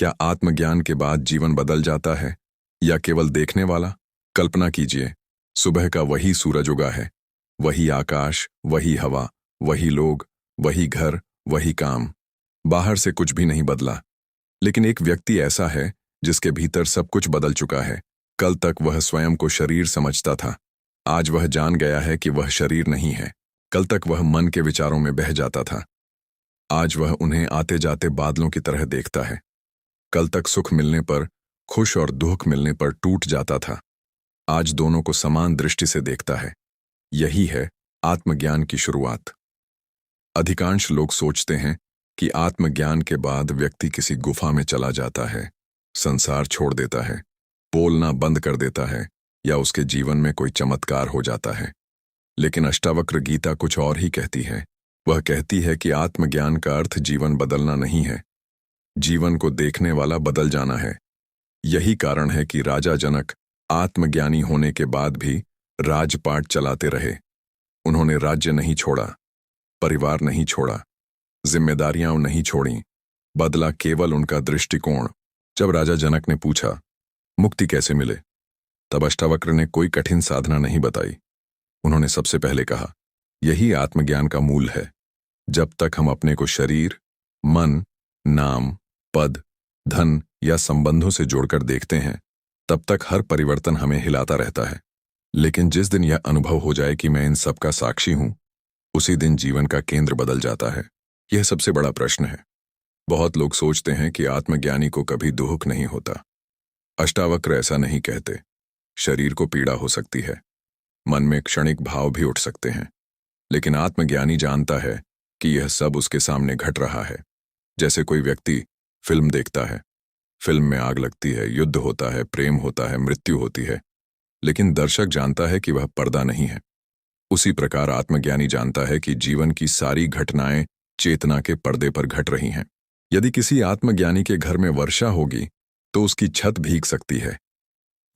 क्या आत्मज्ञान के बाद जीवन बदल जाता है या केवल देखने वाला? कल्पना कीजिए, सुबह का वही सूरज उगा है, वही आकाश, वही हवा, वही लोग, वही घर, वही काम। बाहर से कुछ भी नहीं बदला, लेकिन एक व्यक्ति ऐसा है जिसके भीतर सब कुछ बदल चुका है। कल तक वह स्वयं को शरीर समझता था, आज वह जान गया है कि वह शरीर नहीं है। कल तक वह मन के विचारों में बह जाता था, आज वह उन्हें आते जाते बादलों की तरह देखता है। कल तक सुख मिलने पर खुश और दुख मिलने पर टूट जाता था, आज दोनों को समान दृष्टि से देखता है। यही है आत्मज्ञान की शुरुआत। अधिकांश लोग सोचते हैं कि आत्मज्ञान के बाद व्यक्ति किसी गुफा में चला जाता है, संसार छोड़ देता है, बोलना बंद कर देता है या उसके जीवन में कोई चमत्कार हो जाता है। लेकिन अष्टावक्र गीता कुछ और ही कहती है। वह कहती है कि आत्मज्ञान का अर्थ जीवन बदलना नहीं है, जीवन को देखने वाला बदल जाना है। यही कारण है कि राजा जनक आत्मज्ञानी होने के बाद भी राजपाट चलाते रहे। उन्होंने राज्य नहीं छोड़ा, परिवार नहीं छोड़ा, जिम्मेदारियां नहीं छोड़ी, बदला केवल उनका दृष्टिकोण। जब राजा जनक ने पूछा, मुक्ति कैसे मिले, तब अष्टावक्र ने कोई कठिन साधना नहीं बताई। उन्होंने सबसे पहले कहा, यही आत्मज्ञान का मूल है। जब तक हम अपने को शरीर, मन, नाम, पद, धन या संबंधों से जोड़कर देखते हैं, तब तक हर परिवर्तन हमें हिलाता रहता है। लेकिन जिस दिन यह अनुभव हो जाए कि मैं इन सब का साक्षी हूं, उसी दिन जीवन का केंद्र बदल जाता है। यह सबसे बड़ा प्रश्न है। बहुत लोग सोचते हैं कि आत्मज्ञानी को कभी दुख नहीं होता। अष्टावक्र ऐसा नहीं कहते। शरीर को पीड़ा हो सकती है, मन में क्षणिक भाव भी उठ सकते हैं, लेकिन आत्मज्ञानी जानता है कि यह सब उसके सामने घट रहा है। जैसे कोई व्यक्ति फिल्म देखता है, फिल्म में आग लगती है, युद्ध होता है, प्रेम होता है, मृत्यु होती है, लेकिन दर्शक जानता है कि वह पर्दा नहीं है। उसी प्रकार आत्मज्ञानी जानता है कि जीवन की सारी घटनाएं चेतना के पर्दे पर घट रही हैं। यदि किसी आत्मज्ञानी के घर में वर्षा होगी तो उसकी छत भीग सकती है।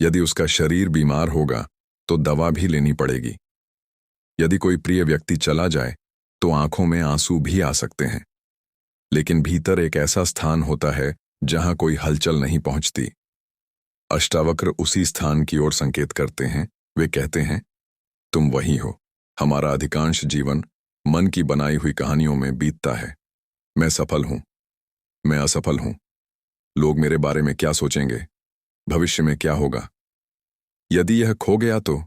यदि उसका शरीर बीमार होगा तो दवा भी लेनी पड़ेगी। यदि कोई प्रिय व्यक्ति चला जाए तो आंखों में आंसू भी आ सकते हैं। लेकिन भीतर एक ऐसा स्थान होता है जहां कोई हलचल नहीं पहुंचती। अष्टावक्र उसी स्थान की ओर संकेत करते हैं। वे कहते हैं, तुम वही हो। हमारा अधिकांश जीवन मन की बनाई हुई कहानियों में बीतता है। मैं सफल हूं, मैं असफल हूं, लोग मेरे बारे में क्या सोचेंगे, भविष्य में क्या होगा। यदि यह खो गया तो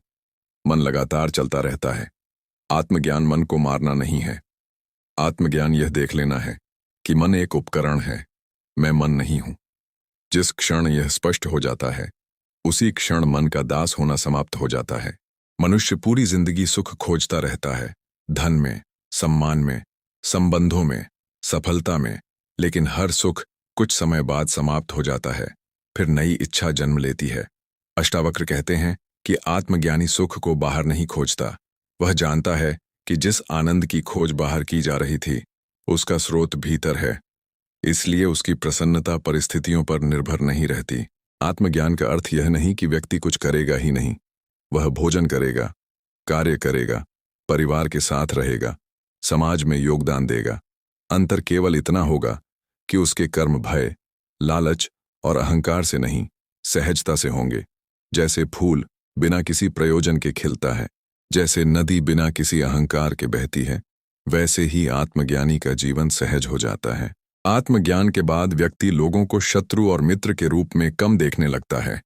मन लगातार चलता रहता है। आत्मज्ञान मन को मारना नहीं है। आत्मज्ञान यह देख लेना है कि मन एक उपकरण है, मैं मन नहीं हूं। जिस क्षण यह स्पष्ट हो जाता है, उसी क्षण मन का दास होना समाप्त हो जाता है। मनुष्य पूरी जिंदगी सुख खोजता रहता है, धन में, सम्मान में, संबंधों में, सफलता में, लेकिन हर सुख कुछ समय बाद समाप्त हो जाता है, फिर नई इच्छा जन्म लेती है। अष्टावक्र कहते हैं कि आत्मज्ञानी सुख को बाहर नहीं खोजता। वह जानता है कि जिस आनंद की खोज बाहर की जा रही थी, उसका स्रोत भीतर है। इसलिए उसकी प्रसन्नता परिस्थितियों पर निर्भर नहीं रहती। आत्मज्ञान का अर्थ यह नहीं कि व्यक्ति कुछ करेगा ही नहीं। वह भोजन करेगा, कार्य करेगा, परिवार के साथ रहेगा, समाज में योगदान देगा। अंतर केवल इतना होगा कि उसके कर्म भय, लालच और अहंकार से नहीं, सहजता से होंगे। जैसे फूल बिना किसी प्रयोजन के खिलता है, जैसे नदी बिना किसी अहंकार के बहती है, वैसे ही आत्मज्ञानी का जीवन सहज हो जाता है। आत्मज्ञान के बाद व्यक्ति लोगों को शत्रु और मित्र के रूप में कम देखने लगता है।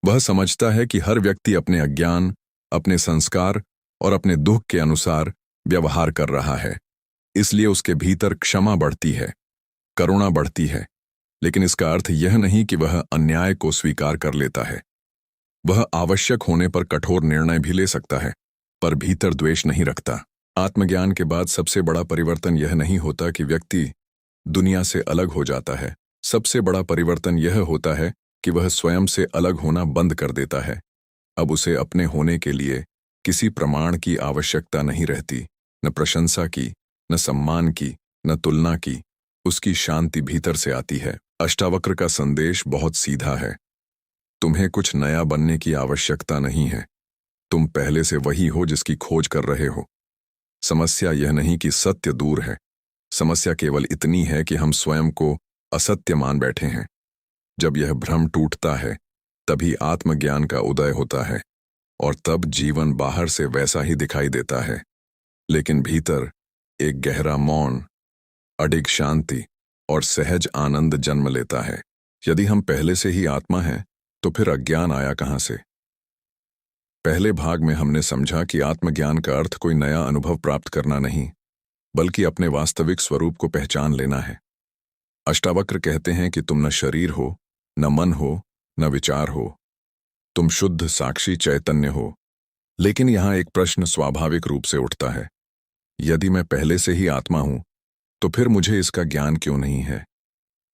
वह समझता है कि हर व्यक्ति अपने अज्ञान, अपने संस्कार और अपने दुख के अनुसार व्यवहार कर रहा है। इसलिए उसके भीतर क्षमा बढ़ती है, करुणा बढ़ती है। लेकिन इसका अर्थ यह नहीं कि वह अन्याय को स्वीकार कर लेता है। वह आवश्यक होने पर कठोर निर्णय भी ले सकता है, पर भीतर द्वेष नहीं रखता। आत्मज्ञान के बाद सबसे बड़ा परिवर्तन यह नहीं होता कि व्यक्ति दुनिया से अलग हो जाता है। सबसे बड़ा परिवर्तन यह होता है कि वह स्वयं से अलग होना बंद कर देता है। अब उसे अपने होने के लिए किसी प्रमाण की आवश्यकता नहीं रहती, न प्रशंसा की, न सम्मान की, न तुलना की। उसकी शांति भीतर से आती है। अष्टावक्र का संदेश बहुत सीधा है। तुम्हें कुछ नया बनने की आवश्यकता नहीं है। तुम पहले से वही हो जिसकी खोज कर रहे हो। समस्या यह नहीं कि सत्य दूर है, समस्या केवल इतनी है कि हम स्वयं को असत्य मान बैठे हैं। जब यह भ्रम टूटता है तभी आत्मज्ञान का उदय होता है और तब जीवन बाहर से वैसा ही दिखाई देता है, लेकिन भीतर एक गहरा मौन, अडिग शांति और सहज आनंद जन्म लेता है। यदि हम पहले से ही आत्मा हैं तो फिर अज्ञान आया कहां से? पहले भाग में हमने समझा कि आत्मज्ञान का अर्थ कोई नया अनुभव प्राप्त करना नहीं, बल्कि अपने वास्तविक स्वरूप को पहचान लेना है। अष्टावक्र कहते हैं कि तुम न शरीर हो, न मन हो, न विचार हो, तुम शुद्ध साक्षी चैतन्य हो। लेकिन यहां एक प्रश्न स्वाभाविक रूप से उठता है, यदि मैं पहले से ही आत्मा हूं तो फिर मुझे इसका ज्ञान क्यों नहीं है?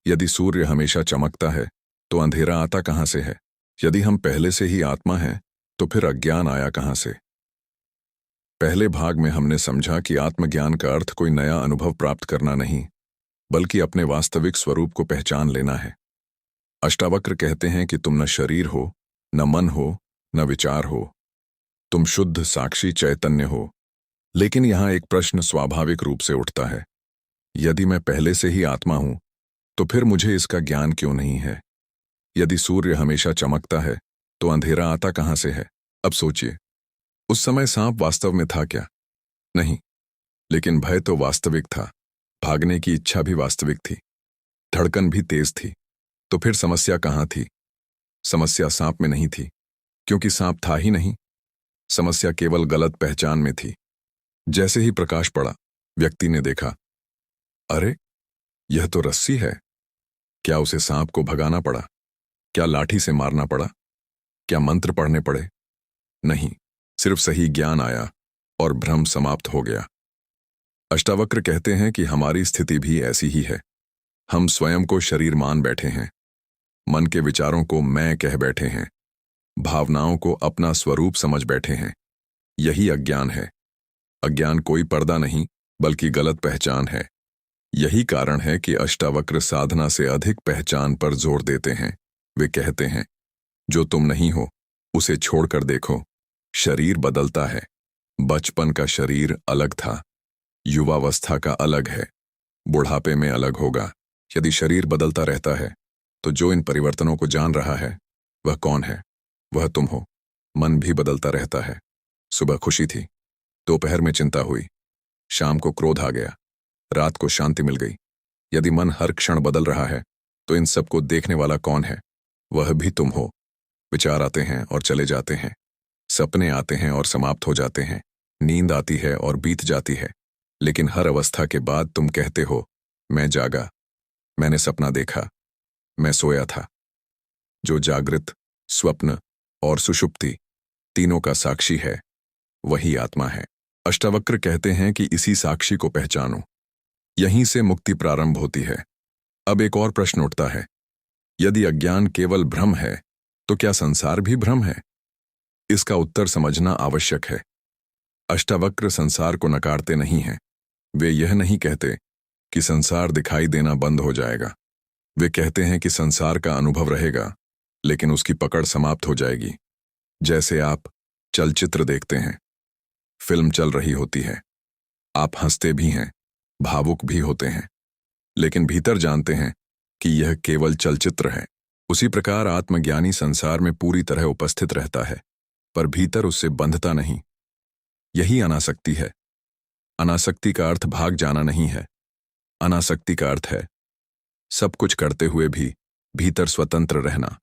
यदि सूर्य हमेशा चमकता है तो अंधेरा आता कहां से है? यदि हम पहले से ही आत्मा हैं तो फिर अज्ञान आया कहां से? पहले भाग में हमने समझा कि आत्मज्ञान का अर्थ कोई नया अनुभव प्राप्त करना नहीं, बल्कि अपने वास्तविक स्वरूप को पहचान लेना है। अष्टावक्र कहते हैं कि तुम न शरीर हो, न मन हो, न विचार हो, तुम शुद्ध साक्षी चैतन्य हो। लेकिन यहां एक प्रश्न स्वाभाविक रूप से उठता है, यदि मैं पहले से ही आत्मा हूं तो फिर मुझे इसका ज्ञान क्यों नहीं है? यदि सूर्य हमेशा चमकता है तो अंधेरा आता कहां से है? अब सोचिए, उस समय सांप वास्तव में था क्या? नहीं, लेकिन भय तो वास्तविक था, भागने की इच्छा भी वास्तविक थी, धड़कन भी तेज थी। तो फिर समस्या कहां थी? समस्या सांप में नहीं थी, क्योंकि सांप था ही नहीं। समस्या केवल गलत पहचान में थी। जैसे ही प्रकाश पड़ा, व्यक्ति ने देखा, अरे यह तो रस्सी है। क्या उसे सांप को भगाना पड़ा? क्या लाठी से मारना पड़ा? क्या मंत्र पढ़ने पड़े? नहीं, सिर्फ सही ज्ञान आया और भ्रम समाप्त हो गया। अष्टावक्र कहते हैं कि हमारी स्थिति भी ऐसी ही है। हम स्वयं को शरीर मान बैठे हैं, मन के विचारों को मैं कह बैठे हैं, भावनाओं को अपना स्वरूप समझ बैठे हैं। यही अज्ञान है। अज्ञान कोई पर्दा नहीं, बल्कि गलत पहचान है। यही कारण है कि अष्टावक्र साधना से अधिक पहचान पर जोर देते हैं। वे कहते हैं, जो तुम नहीं हो उसे छोड़कर देखो। शरीर बदलता है। बचपन का शरीर अलग था, युवावस्था का अलग है, बुढ़ापे में अलग होगा। यदि शरीर बदलता रहता है तो जो इन परिवर्तनों को जान रहा है वह कौन है? वह तुम हो। मन भी बदलता रहता है। सुबह खुशी थी, दोपहर में चिंता हुई, शाम को क्रोध आ गया, रात को शांति मिल गई। यदि मन हर क्षण बदल रहा है तो इन सबको देखने वाला कौन है? वह भी तुम हो। विचार आते हैं और चले जाते हैं, सपने आते हैं और समाप्त हो जाते हैं, नींद आती है और बीत जाती है, लेकिन हर अवस्था के बाद तुम कहते हो, मैं जागा, मैंने सपना देखा, मैं सोया था। जो जागृत, स्वप्न और सुषुप्ति तीनों का साक्षी है, वही आत्मा है। अष्टावक्र कहते हैं कि इसी साक्षी को पहचानो, यहीं से मुक्ति प्रारंभ होती है। अब एक और प्रश्न उठता है, यदि अज्ञान केवल भ्रम है तो क्या संसार भी भ्रम है? इसका उत्तर समझना आवश्यक है। अष्टावक्र संसार को नकारते नहीं हैं। वे यह नहीं कहते कि संसार दिखाई देना बंद हो जाएगा। वे कहते हैं कि संसार का अनुभव रहेगा, लेकिन उसकी पकड़ समाप्त हो जाएगी। जैसे आप चलचित्र देखते हैं, फिल्म चल रही होती है, आप हंसते भी हैं, भावुक भी होते हैं, लेकिन भीतर जानते हैं कि यह केवल चलचित्र है। उसी प्रकार आत्मज्ञानी संसार में पूरी तरह उपस्थित रहता है, पर भीतर उससे बंधता नहीं। यही अनासक्ति है। अनासक्ति का अर्थ भाग जाना नहीं है। अनासक्ति का अर्थ है सब कुछ करते हुए भी भीतर स्वतंत्र रहना।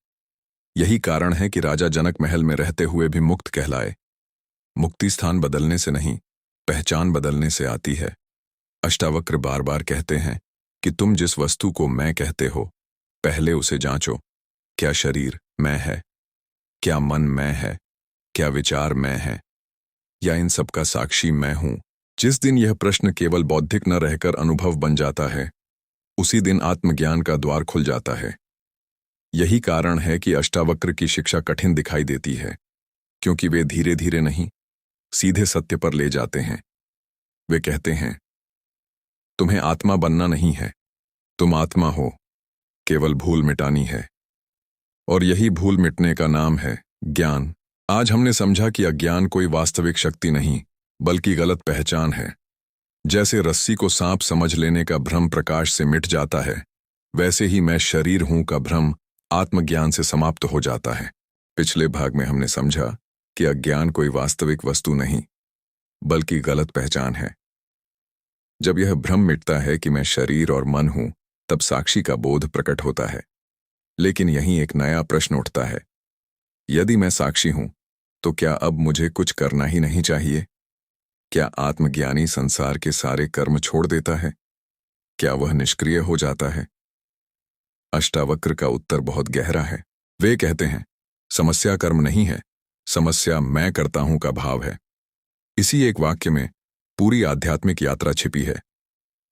यही कारण है कि राजा जनक महल में रहते हुए भी मुक्त कहलाए। मुक्ति स्थान बदलने से नहीं, पहचान बदलने से आती है। अष्टावक्र बार बार कहते हैं कि तुम जिस वस्तु को मैं कहते हो, पहले उसे जांचो। क्या शरीर मैं है? क्या मन मैं है? क्या विचार मैं है? या इन सब का साक्षी मैं हूं? जिस दिन यह प्रश्न केवल बौद्धिक न रहकर अनुभव बन जाता है, उसी दिन आत्मज्ञान का द्वार खुल जाता है। यही कारण है कि अष्टावक्र की शिक्षा कठिन दिखाई देती है, क्योंकि वे धीरे धीरे नहीं, सीधे सत्य पर ले जाते हैं। वे कहते हैं, तुम्हें आत्मा बनना नहीं है, तुम आत्मा हो, केवल भूल मिटानी है। और यही भूल मिटने का नाम है ज्ञान। आज हमने समझा कि अज्ञान कोई वास्तविक शक्ति नहीं, बल्कि गलत पहचान है। जैसे रस्सी को सांप समझ लेने का भ्रम प्रकाश से मिट जाता है, वैसे ही मैं शरीर हूं का भ्रम आत्मज्ञान से समाप्त हो जाता है। पिछले भाग में हमने समझा कि अज्ञान कोई वास्तविक वस्तु नहीं, बल्कि गलत पहचान है। जब यह भ्रम मिटता है कि मैं शरीर और मन हूं, तब साक्षी का बोध प्रकट होता है। लेकिन यहीं एक नया प्रश्न उठता है। यदि मैं साक्षी हूं, तो क्या अब मुझे कुछ करना ही नहीं चाहिए? क्या आत्मज्ञानी संसार के सारे कर्म छोड़ देता है? क्या वह निष्क्रिय हो जाता है? अष्टावक्र का उत्तर बहुत गहरा है। वे कहते हैं, समस्या कर्म नहीं है, समस्या मैं करता हूं का भाव है। इसी एक वाक्य में पूरी आध्यात्मिक यात्रा छिपी है।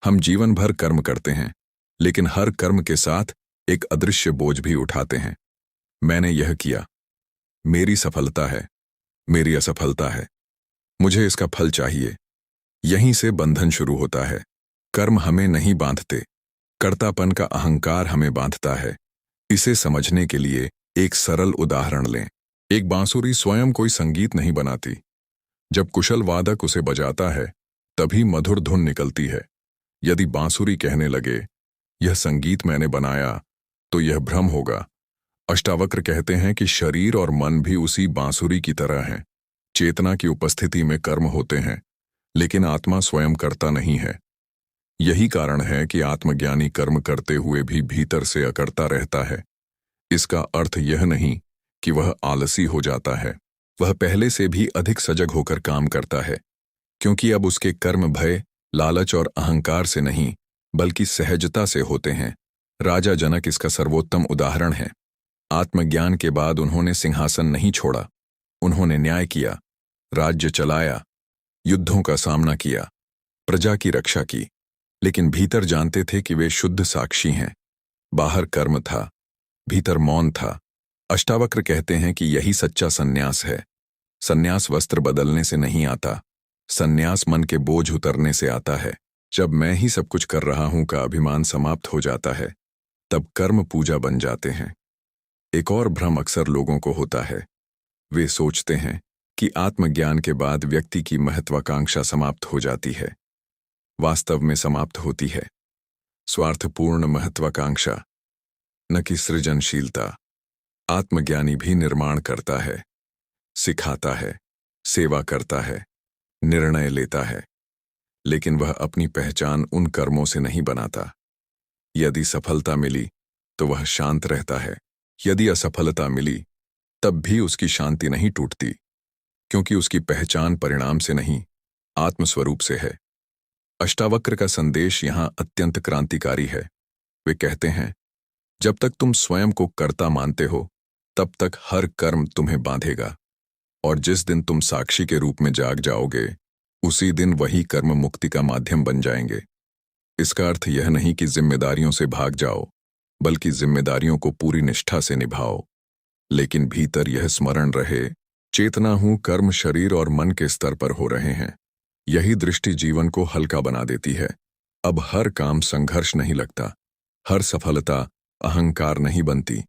हम जीवन भर कर्म करते हैं, लेकिन हर कर्म के साथ एक अदृश्य बोझ भी उठाते हैं। मैंने यह किया, मेरी सफलता है, मेरी असफलता है, मुझे इसका फल चाहिए। यहीं से बंधन शुरू होता है। कर्म हमें नहीं बांधते, कर्तापन का अहंकार हमें बांधता है। इसे समझने के लिए एक सरल उदाहरण लें। एक बांसुरी स्वयं कोई संगीत नहीं बनाती। जब कुशल वादक उसे बजाता है, तभी मधुर धुन निकलती है। यदि बांसुरी कहने लगे, यह संगीत मैंने बनाया, तो यह भ्रम होगा। अष्टावक्र कहते हैं कि शरीर और मन भी उसी बांसुरी की तरह हैं। चेतना की उपस्थिति में कर्म होते हैं, लेकिन आत्मा स्वयं करता नहीं है। यही कारण है कि आत्मज्ञानी कर्म करते हुए भी भीतर से अकर्ता रहता है। इसका अर्थ यह नहीं कि वह आलसी हो जाता है। वह पहले से भी अधिक सजग होकर काम करता है, क्योंकि अब उसके कर्म भय, लालच और अहंकार से नहीं, बल्कि सहजता से होते हैं। राजा जनक इसका सर्वोत्तम उदाहरण है। आत्मज्ञान के बाद उन्होंने सिंहासन नहीं छोड़ा। उन्होंने न्याय किया, राज्य चलाया, युद्धों का सामना किया, प्रजा की रक्षा की, लेकिन भीतर जानते थे कि वे शुद्ध साक्षी हैं। बाहर कर्म था, भीतर मौन था। अष्टावक्र कहते हैं कि यही सच्चा सन्यास है। सन्यास वस्त्र बदलने से नहीं आता, सन्यास मन के बोझ उतरने से आता है। जब मैं ही सब कुछ कर रहा हूं का अभिमान समाप्त हो जाता है, तब कर्म पूजा बन जाते हैं। एक और भ्रम अक्सर लोगों को होता है। वे सोचते हैं कि आत्मज्ञान के बाद व्यक्ति की महत्वाकांक्षा समाप्त हो जाती है। वास्तव में समाप्त होती है स्वार्थपूर्ण महत्वाकांक्षा, न कि सृजनशीलता। आत्मज्ञानी भी निर्माण करता है, सिखाता है, सेवा करता है, निर्णय लेता है, लेकिन वह अपनी पहचान उन कर्मों से नहीं बनाता। यदि सफलता मिली तो वह शांत रहता है। यदि असफलता मिली तब भी उसकी शांति नहीं टूटती, क्योंकि उसकी पहचान परिणाम से नहीं, आत्मस्वरूप से है। अष्टावक्र का संदेश यहां अत्यंत क्रांतिकारी है। वे कहते हैं, जब तक तुम स्वयं को कर्ता मानते हो, तब तक हर कर्म तुम्हें बांधेगा, और जिस दिन तुम साक्षी के रूप में जाग जाओगे, उसी दिन वही कर्म मुक्ति का माध्यम बन जाएंगे। इसका अर्थ यह नहीं कि जिम्मेदारियों से भाग जाओ, बल्कि जिम्मेदारियों को पूरी निष्ठा से निभाओ। लेकिन भीतर यह स्मरण रहे, चेतना हूं कर्म शरीर और मन के स्तर पर हो रहे हैं। यही दृष्टि जीवन को हल्का बना देती है। अब हर काम संघर्ष नहीं लगता, हर सफलता अहंकार नहीं बनती,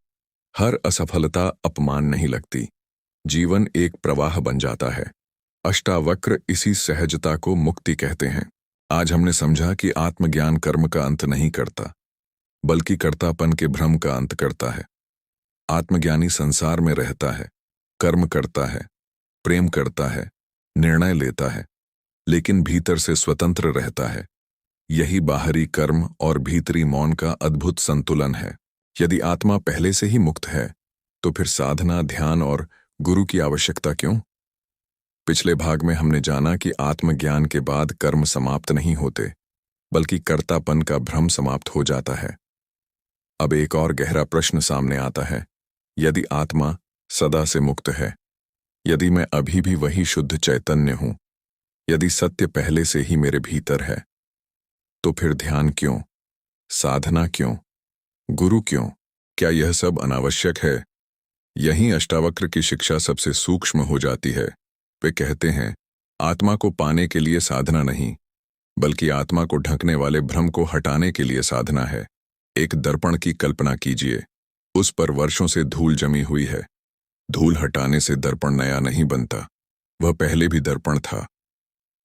हर असफलता अपमान नहीं लगती। जीवन एक प्रवाह बन जाता है। अष्टावक्र इसी सहजता को मुक्ति कहते हैं। आज हमने समझा कि आत्मज्ञान कर्म का अंत नहीं करता, बल्कि कर्तापन के भ्रम का अंत करता है। आत्मज्ञानी संसार में रहता है, कर्म करता है, प्रेम करता है, निर्णय लेता है, लेकिन भीतर से स्वतंत्र रहता है। यही बाहरी कर्म और भीतरी मौन का अद्भुत संतुलन है। यदि आत्मा पहले से ही मुक्त है, तो फिर साधना, ध्यान और गुरु की आवश्यकता क्यों? पिछले भाग में हमने जाना कि आत्मज्ञान के बाद कर्म समाप्त नहीं होते, बल्कि कर्तापन का भ्रम समाप्त हो जाता है। अब एक और गहरा प्रश्न सामने आता है। यदि आत्मा सदा से मुक्त है, यदि मैं अभी भी वही शुद्ध चैतन्य हूं, यदि सत्य पहले से ही मेरे भीतर है, तो फिर ध्यान क्यों? साधना क्यों? गुरु क्यों? क्या यह सब अनावश्यक है? यहीं अष्टावक्र की शिक्षा सबसे सूक्ष्म हो जाती है। वे कहते हैं, आत्मा को पाने के लिए साधना नहीं, बल्कि आत्मा को ढकने वाले भ्रम को हटाने के लिए साधना है। एक दर्पण की कल्पना कीजिए। उस पर वर्षों से धूल जमी हुई है। धूल हटाने से दर्पण नया नहीं बनता, वह पहले भी दर्पण था।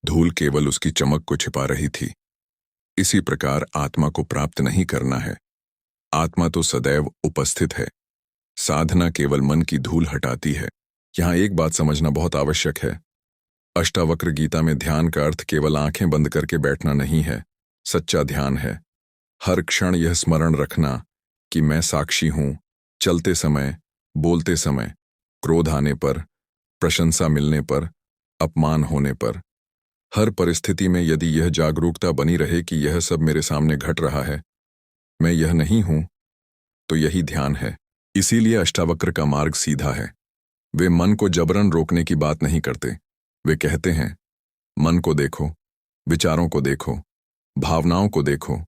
धूल केवल उसकी चमक को छिपा रही थी। इसी प्रकार आत्मा को प्राप्त नहीं करना है, आत्मा तो सदैव उपस्थित है। साधना केवल मन की धूल हटाती है। यहाँ एक बात समझना बहुत आवश्यक है। अष्टावक्र गीता में ध्यान का अर्थ केवल आंखें बंद करके बैठना नहीं है। सच्चा ध्यान है हर क्षण यह स्मरण रखना कि मैं साक्षी हूं, चलते समय, बोलते समय, क्रोध आने पर, प्रशंसा मिलने पर, अपमान होने पर, हर परिस्थिति में यदि यह जागरूकता बनी रहे कि यह सब मेरे सामने घट रहा है, मैं यह नहीं हूं, तो यही ध्यान है। इसीलिए अष्टावक्र का मार्ग सीधा है। वे मन को जबरन रोकने की बात नहीं करते। वे कहते हैं, मन को देखो, विचारों को देखो, भावनाओं को देखो,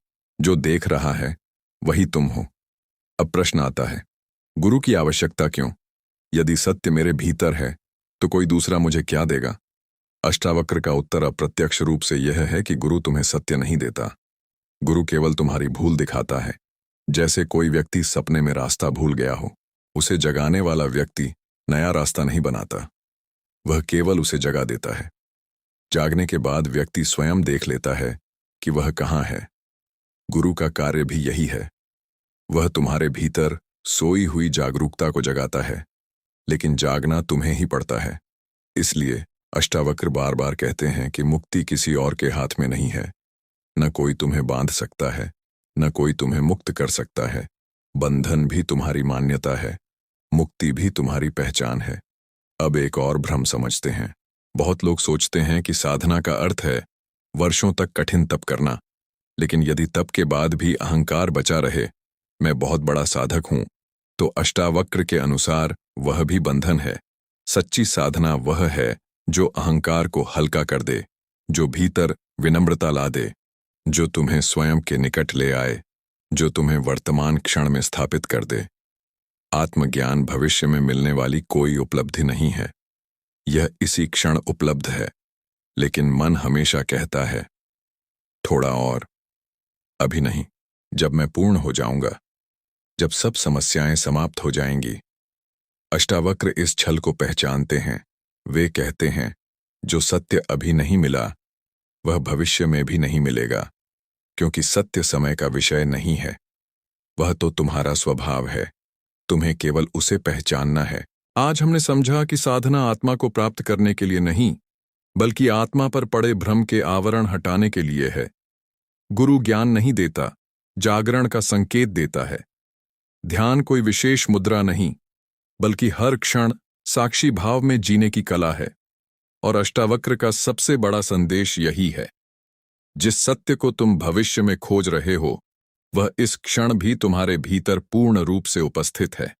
जो देख रहा है वही तुम हो। अब प्रश्न आता है, गुरु की आवश्यकता क्यों? यदि सत्य मेरे भीतर है तो कोई दूसरा मुझे क्या देगा? अष्टावक्र का उत्तर अप्रत्यक्ष रूप से यह है कि गुरु तुम्हें सत्य नहीं देता। गुरु केवल तुम्हारी भूल दिखाता है। जैसे कोई व्यक्ति सपने में रास्ता भूल गया हो, उसे जगाने वाला व्यक्ति नया रास्ता नहीं बनाता, वह केवल उसे जगा देता है। जागने के बाद व्यक्ति स्वयं देख लेता है कि वह कहाँ है। गुरु का कार्य भी यही है। वह तुम्हारे भीतर सोई हुई जागरूकता को जगाता है, लेकिन जागना तुम्हें ही पड़ता है। इसलिए अष्टावक्र बार बार कहते हैं कि मुक्ति किसी और के हाथ में नहीं है। न कोई तुम्हें बांध सकता है, न कोई तुम्हें मुक्त कर सकता है। बंधन भी तुम्हारी मान्यता है, मुक्ति भी तुम्हारी पहचान है। अब एक और भ्रम समझते हैं। बहुत लोग सोचते हैं कि साधना का अर्थ है वर्षों तक कठिन तप करना, लेकिन यदि तप के बाद भी अहंकार बचा रहे, मैं बहुत बड़ा साधक हूं, तो अष्टावक्र के अनुसार वह भी बंधन है। सच्ची साधना वह है जो अहंकार को हल्का कर दे, जो भीतर विनम्रता ला दे, जो तुम्हें स्वयं के निकट ले आए, जो तुम्हें वर्तमान क्षण में स्थापित कर दे। आत्मज्ञान भविष्य में मिलने वाली कोई उपलब्धि नहीं है, यह इसी क्षण उपलब्ध है। लेकिन मन हमेशा कहता है, थोड़ा और, अभी नहीं, जब मैं पूर्ण हो जाऊंगा, जब सब समस्याएं समाप्त हो जाएंगी। अष्टावक्र इस छल को पहचानते हैं। वे कहते हैं, जो सत्य अभी नहीं मिला वह भविष्य में भी नहीं मिलेगा, क्योंकि सत्य समय का विषय नहीं है, वह तो तुम्हारा स्वभाव है। तुम्हें केवल उसे पहचानना है। आज हमने समझा कि साधना आत्मा को प्राप्त करने के लिए नहीं, बल्कि आत्मा पर पड़े भ्रम के आवरण हटाने के लिए है। गुरु ज्ञान नहीं देता, जागरण का संकेत देता है। ध्यान कोई विशेष मुद्रा नहीं, बल्कि हर क्षण साक्षी भाव में जीने की कला है। और अष्टावक्र का सबसे बड़ा संदेश यही है, जिस सत्य को तुम भविष्य में खोज रहे हो, वह इस क्षण भी तुम्हारे भीतर पूर्ण रूप से उपस्थित है।